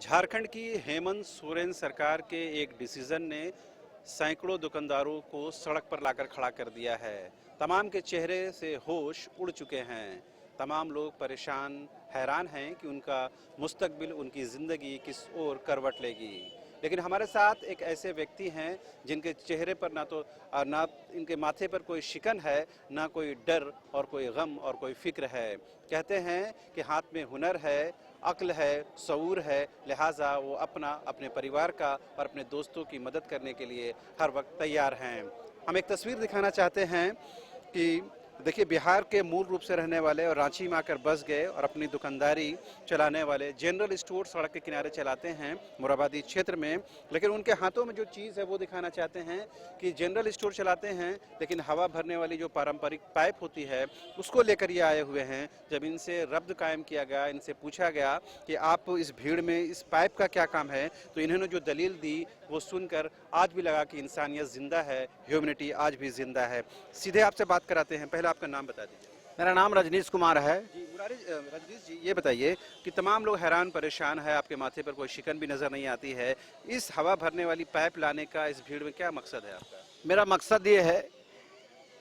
झारखंड की हेमंत सोरेन सरकार के एक डिसीजन ने सैकड़ों दुकानदारों को सड़क पर लाकर खड़ा कर दिया है। तमाम के चेहरे से होश उड़ चुके हैं। तमाम लोग परेशान, हैरान हैं कि उनका मुस्तकबिल, उनकी ज़िंदगी किस ओर करवट लेगी। लेकिन हमारे साथ एक ऐसे व्यक्ति हैं जिनके चेहरे पर ना इनके माथे पर कोई शिकन है, ना कोई डर और कोई गम और कोई फिक्र है। कहते हैं कि हाथ में हुनर है, अक्ल है, शऊर है, लिहाजा वो अपने परिवार का और अपने दोस्तों की मदद करने के लिए हर वक्त तैयार हैं। हम एक तस्वीर दिखाना चाहते हैं कि देखिए, बिहार के मूल रूप से रहने वाले और रांची में आकर बस गए और अपनी दुकानदारी चलाने वाले जनरल स्टोर सड़क के किनारे चलाते हैं मोराबादी क्षेत्र में। लेकिन उनके हाथों में जो चीज़ है वो दिखाना चाहते हैं कि जनरल स्टोर चलाते हैं, लेकिन हवा भरने वाली जो पारंपरिक पाइप होती है उसको लेकर ये आए हुए हैं। जब इनसे रब्त कायम किया गया, इनसे पूछा गया कि आप इस भीड़ में इस पाइप का क्या काम है, तो इन्होंने जो दलील दी वो सुनकर आज भी लगा कि इंसानियत जिंदा है, ह्यूमैनिटी आज भी जिंदा है। सीधे आपसे बात कराते हैं, पहले आपका नाम बता दीजिए। मेरा नाम रजनीश कुमार है। जी रजनीश जी, ये बताइए कि तमाम लोग हैरान परेशान है, आपके माथे पर कोई शिकन भी नजर नहीं आती है। इस हवा भरने वाली पाइप लाने का इस भीड़ में क्या मकसद है आपका? मेरा मकसद ये है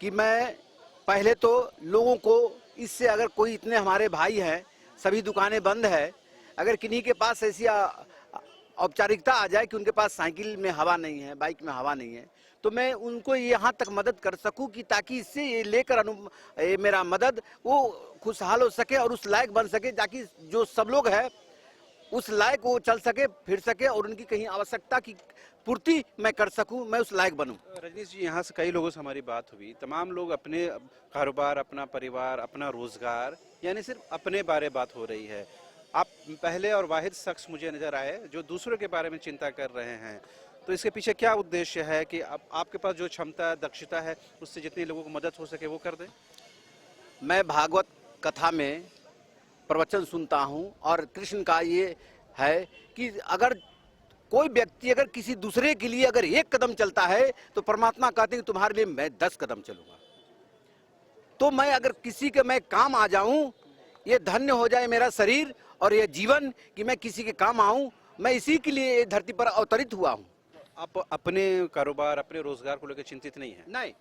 कि मैं पहले तो लोगों को इससे, अगर कोई इतने हमारे भाई हैं, सभी दुकानें बंद है, अगर किन्हीं के पास ऐसी औपचारिकता आ जाए कि उनके पास साइकिल में हवा नहीं है, बाइक में हवा नहीं है, तो मैं उनको यहाँ तक मदद कर सकूं कि ताकि इससे ये लेकर मेरा मदद वो खुशहाल हो सके और उस लायक बन सके, ताकि जो सब लोग हैं उस लायक वो चल सके, फिर सके और उनकी कहीं आवश्यकता की पूर्ति मैं कर सकूं, मैं उस लायक बनूं। रजनीश जी, यहाँ से कई लोगों से हमारी बात हुई। तमाम लोग अपने कारोबार, अपना परिवार, अपना रोजगार, यानी सिर्फ अपने बारे बात हो रही है। आप पहले और वाहिद शख्स मुझे नजर आए जो दूसरों के बारे में चिंता कर रहे हैं। तो इसके पीछे क्या उद्देश्य है कि आपके पास जो क्षमता, दक्षता है, उससे जितने लोगों को मदद हो सके वो कर दें? मैं भागवत कथा में प्रवचन सुनता हूं और कृष्ण का ये है कि अगर कोई व्यक्ति अगर किसी दूसरे के लिए अगर एक कदम चलता है तो परमात्मा कहते हैं कि तुम्हारे लिए मैं 10 कदम चलूंगा। तो मैं अगर किसी के मैं काम आ जाऊं, ये धन्य हो जाए मेरा शरीर और ये जीवन कि मैं किसी के काम आऊं, मैं इसी के लिए धरती पर अवतरित हुआ हूं। आप अपने कारोबार, अपने रोजगार को लेकर चिंतित नहीं है? नहीं,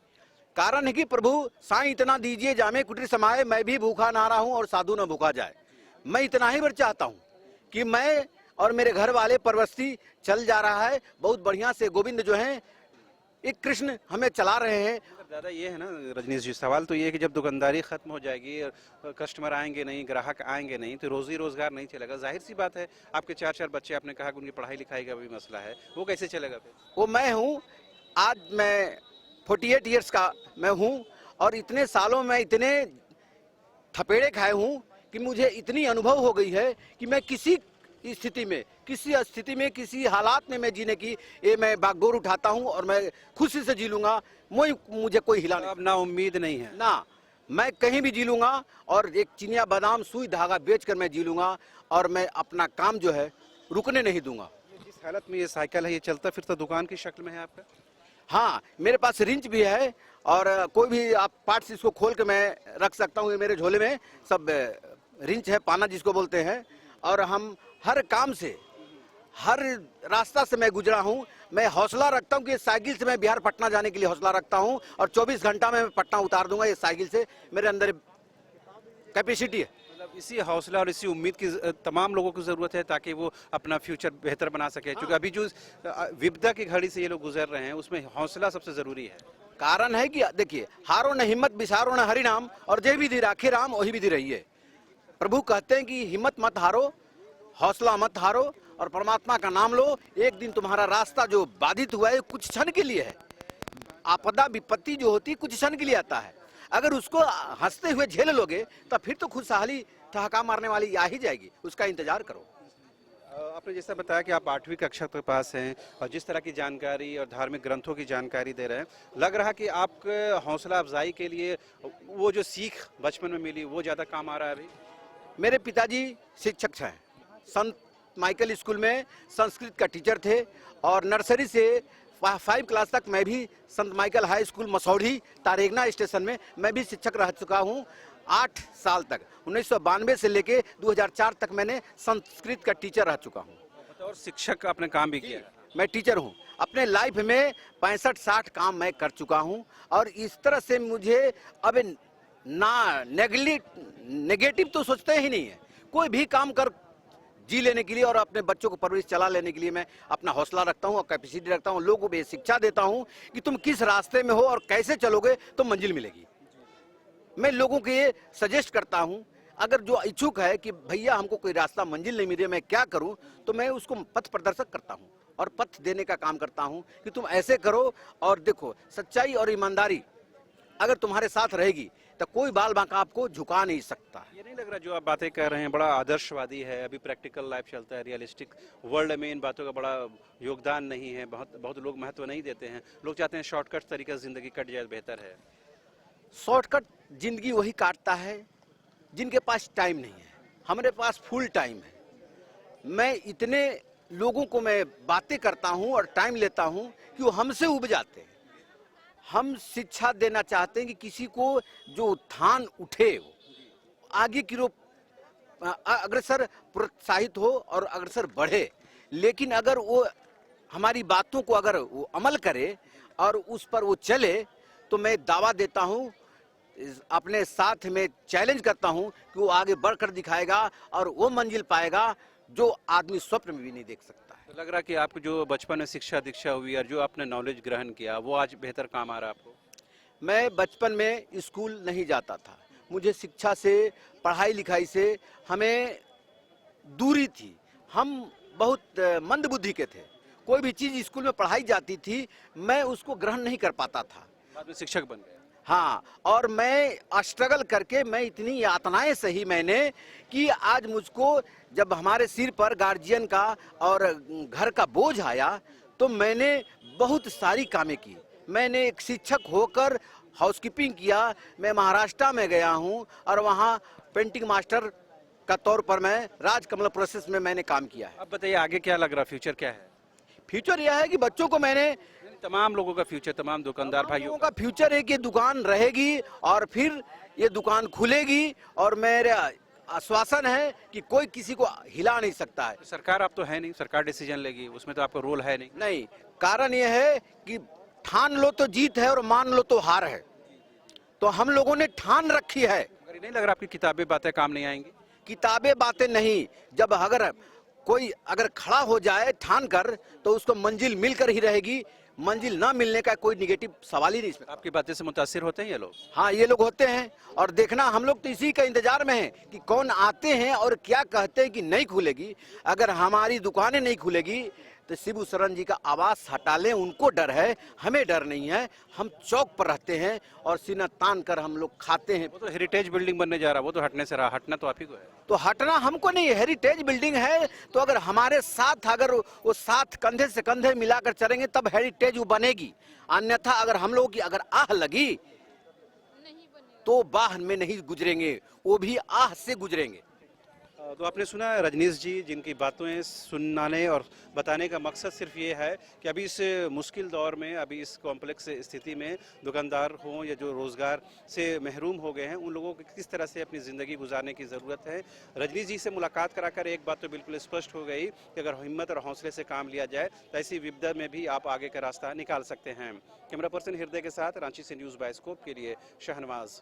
कारण है कि प्रभु साईं इतना दीजिए जामे कुटीर समाये, मैं भी भूखा ना रहूं और साधु न भूखा जाए। मैं इतना ही बार चाहता हूं कि मैं और मेरे घर वाले परवस्ती चल जा रहा है बहुत बढ़िया से। गोविंद जो हैं एक कृष्ण हमें चला रहे हैं। दादा, ये है ना रजनीश जी, सवाल तो ये है कि जब दुकानदारी खत्म हो जाएगी, कस्टमर आएंगे नहीं, ग्राहक आएंगे नहीं, तो रोजी रोजगार नहीं चलेगा। जाहिर सी बात है, आपके 4 बच्चे, आपने कहा कि उनकी पढ़ाई लिखाई का भी मसला है, वो कैसे चलेगा फिर? वो मैं हूँ, आज मैं 48 ईयर्स का मैं हूँ और इतने सालों में इतने थपेड़े खाए हूँ कि मुझे इतनी अनुभव हो गई है कि मैं किसी स्थिति में, किसी हालात में मैं जीने की ये मैं बागडोर उठाता हूँ और मैं खुशी से जी लूंगा। मुझे कोई हिला नहीं। अब ना उम्मीद नहीं है ना, मैं कहीं भी जी लूंगा और एक चिनिया बादाम सुई धागा बेचकर मैं जी लूंगा और मैं अपना काम जो है रुकने नहीं दूंगा। जिस हालत में ये साइकिल है, ये चलता फिरता दुकान की शक्ल में है आपका? हाँ, मेरे पास रिंच भी है और कोई भी आप पार्ट्स इसको खोल के मैं रख सकता हूँ। मेरे झोले में सब रिंच है, पाना जिसको बोलते हैं। और हम हर काम से, हर रास्ता से मैं गुजरा हूँ। मैं हौसला रखता हूँ कि साइकिल से मैं बिहार पटना जाने के लिए हौसला रखता हूँ और 24 घंटा में मैं पटना उतार दूंगा। ये साइकिल से मेरे अंदर कैपेसिटी है। मतलब इसी हौसला और इसी उम्मीद की तमाम लोगों को ज़रूरत है ताकि वो अपना फ्यूचर बेहतर बना सके। क्योंकि अभी जो विपदा की घड़ी से ये लोग गुजर रहे हैं, उसमें हौसला सबसे ज़रूरी है। कारण है कि देखिए, हारो न हिम्मत बिसारो न हरि नाम, और जे विधि राखे राम वही विधि रहिए। प्रभु कहते हैं कि हिम्मत मत हारो, हौसला मत हारो और परमात्मा का नाम लो। एक दिन तुम्हारा रास्ता जो बाधित हुआ है कुछ क्षण के लिए है। आपदा विपत्ति जो होती कुछ क्षण के लिए आता है। अगर उसको हंसते हुए झेल लोगे तो फिर तो खुशहाली ठहाका मारने वाली आ ही जाएगी। उसका इंतजार करो। आपने जैसा बताया कि आप 8वीं कक्षा के पास हैं और जिस तरह की जानकारी और धार्मिक ग्रंथों की जानकारी दे रहे हैं, लग रहा कि आपके हौसला अफजाई के लिए वो जो सीख बचपन में मिली वो ज़्यादा काम आ रहा है अभी? मेरे पिताजी शिक्षक हैं, संत माइकल स्कूल में संस्कृत का टीचर थे और नर्सरी से 5 क्लास तक मैं भी संत Michael high school Masaurhi Taregna station में मैं भी शिक्षक रह चुका हूँ 8 साल तक। 1992 से लेके 2004 तक मैंने संस्कृत का टीचर रह चुका हूँ। और शिक्षक आपने काम भी किया है। मैं टीचर हूँ। अपने लाइफ में 65-60 काम मैं कर चुका हूँ और इस तरह से मुझे अब ना नेगेटिव तो सोचते ही नहीं है। कोई भी काम कर जी लेने के लिए और अपने बच्चों को परवरिश चला लेने के लिए मैं अपना हौसला रखता हूँ और कैपेसिटी रखता हूँ। लोगों को ये शिक्षा देता हूँ कि तुम किस रास्ते में हो और कैसे चलोगे तो मंजिल मिलेगी। मैं लोगों को ये सजेस्ट करता हूँ, अगर जो इच्छुक है कि भैया हमको कोई रास्ता मंजिल नहीं मिल रही, मैं क्या करूँ, तो मैं उसको पथ प्रदर्शक करता हूँ और पथ देने का काम करता हूँ कि तुम ऐसे करो। और देखो, सच्चाई और ईमानदारी अगर तुम्हारे साथ रहेगी तो कोई बाल बांका आपको झुका नहीं सकता। ये नहीं लग रहा जो आप बातें कर रहे हैं बड़ा आदर्शवादी है, अभी प्रैक्टिकल लाइफ चलता है, रियलिस्टिक वर्ल्ड में इन बातों का बड़ा योगदान नहीं है, बहुत लोग महत्व नहीं देते हैं। लोग चाहते हैं शॉर्टकट तरीके से जिंदगी कट जाए बेहतर है। शॉर्टकट जिंदगी वही काटता है जिनके पास टाइम नहीं है। हमारे पास फुल टाइम है। मैं इतने लोगों को मैं बातें करता हूं और टाइम लेता हूं कि वो हमसे उब जाते हैं। हम शिक्षा देना चाहते हैं कि किसी को जो उत्थान उठे, वो आगे की अग्रसर प्रोत्साहित हो और अग्रसर बढ़े। लेकिन अगर वो हमारी बातों को अगर वो अमल करे और उस पर वो चले, तो मैं दावा देता हूं, अपने साथ में चैलेंज करता हूं कि वो आगे बढ़कर दिखाएगा और वो मंजिल पाएगा जो आदमी स्वप्न में भी नहीं देख सकता है। तो लग रहा कि आपको जो बचपन में शिक्षा दीक्षा हुई और जो आपने नॉलेज ग्रहण किया वो आज बेहतर काम आ रहा है आपको? मैं बचपन में स्कूल नहीं जाता था। मुझे शिक्षा से, पढ़ाई लिखाई से हमें दूरी थी। हम बहुत मंदबुद्धि के थे। कोई भी चीज स्कूल में पढ़ाई जाती थी, मैं उसको ग्रहण नहीं कर पाता था। बाद में शिक्षक बन गए। हाँ, और मैं स्ट्रगल करके मैं इतनी यातनाएं सही मैंने कि आज मुझको जब हमारे सिर पर गार्जियन का और घर का बोझ आया तो मैंने बहुत सारी कामें की। मैंने एक शिक्षक होकर हाउसकीपिंग किया। मैं महाराष्ट्र में गया हूँ और वहाँ पेंटिंग मास्टर का तौर पर मैं राजकमल प्रोसेस में मैंने काम किया है। अब बताइए आगे क्या लग रहा, फ्यूचर क्या है? फ्यूचर यह है कि बच्चों को मैंने, तमाम लोगों का फ्यूचर, तमाम दुकानदार भाइयों लोगों का फ्यूचर है कि दुकान रहेगी और फिर ये दुकान खुलेगी और मेरा आश्वासन है कि कोई किसी को हिला नहीं सकता है। सरकार आप तो है नहीं, सरकार डिसीजन लेगी, उसमें तो आपका रोल है नहीं। नहीं, कारण ये है कि ठान लो तो जीत है और मान लो तो हार है। तो हम लोगों ने ठान रखी है। मगर ये नहीं लग रहा आपकी किताबें बातें काम नहीं आएंगी? किताबें बातें नहीं, जब अगर कोई अगर खड़ा हो जाए ठान कर तो उसको मंजिल मिलकर ही रहेगी। मंजिल ना मिलने का कोई निगेटिव सवाल ही नहीं इसमें। आपकी बातें से मुतासिर होते हैं ये लोग? हाँ, ये लोग होते हैं और देखना हम लोग तो इसी का इंतजार में हैं कि कौन आते हैं और क्या कहते हैं कि नहीं खुलेगी। अगर हमारी दुकानें नहीं खुलेगी तो शिबू शरण जी का आवास हटा लें, उनको डर है, हमें डर नहीं है। हम चौक पर रहते हैं और सीना तान कर हम लोग खाते हैं। वो तो हेरिटेज बिल्डिंग बनने जा रहा है, वो तो हटने से रहा, हटना तो आप ही को है। तो हटना हमको नहीं, हेरिटेज बिल्डिंग है तो अगर हमारे साथ अगर वो साथ कंधे से कंधे मिलाकर चलेंगे तब हेरिटेज वो बनेगी। अन्यथा अगर हम लोगों की अगर आह लगी तो बाह में नहीं गुजरेंगे, वो भी आह से गुजरेंगे। तो आपने सुना रजनीश जी, जिनकी बातें सुनाने और बताने का मकसद सिर्फ ये है कि अभी इस मुश्किल दौर में, अभी इस कॉम्प्लेक्स स्थिति में दुकानदार हों या जो रोज़गार से महरूम हो गए हैं, उन लोगों को किस तरह से अपनी ज़िंदगी गुजारने की ज़रूरत है। रजनीश जी से मुलाकात कराकर एक बात तो बिल्कुल स्पष्ट हो गई कि अगर हिम्मत और हौसले से काम लिया जाए तो ऐसी विपदा में भी आप आगे का रास्ता निकाल सकते हैं। कैमरा पर्सन हृदय के साथ रांची से न्यूज़ बायोस्कोप के लिए शहनवाज।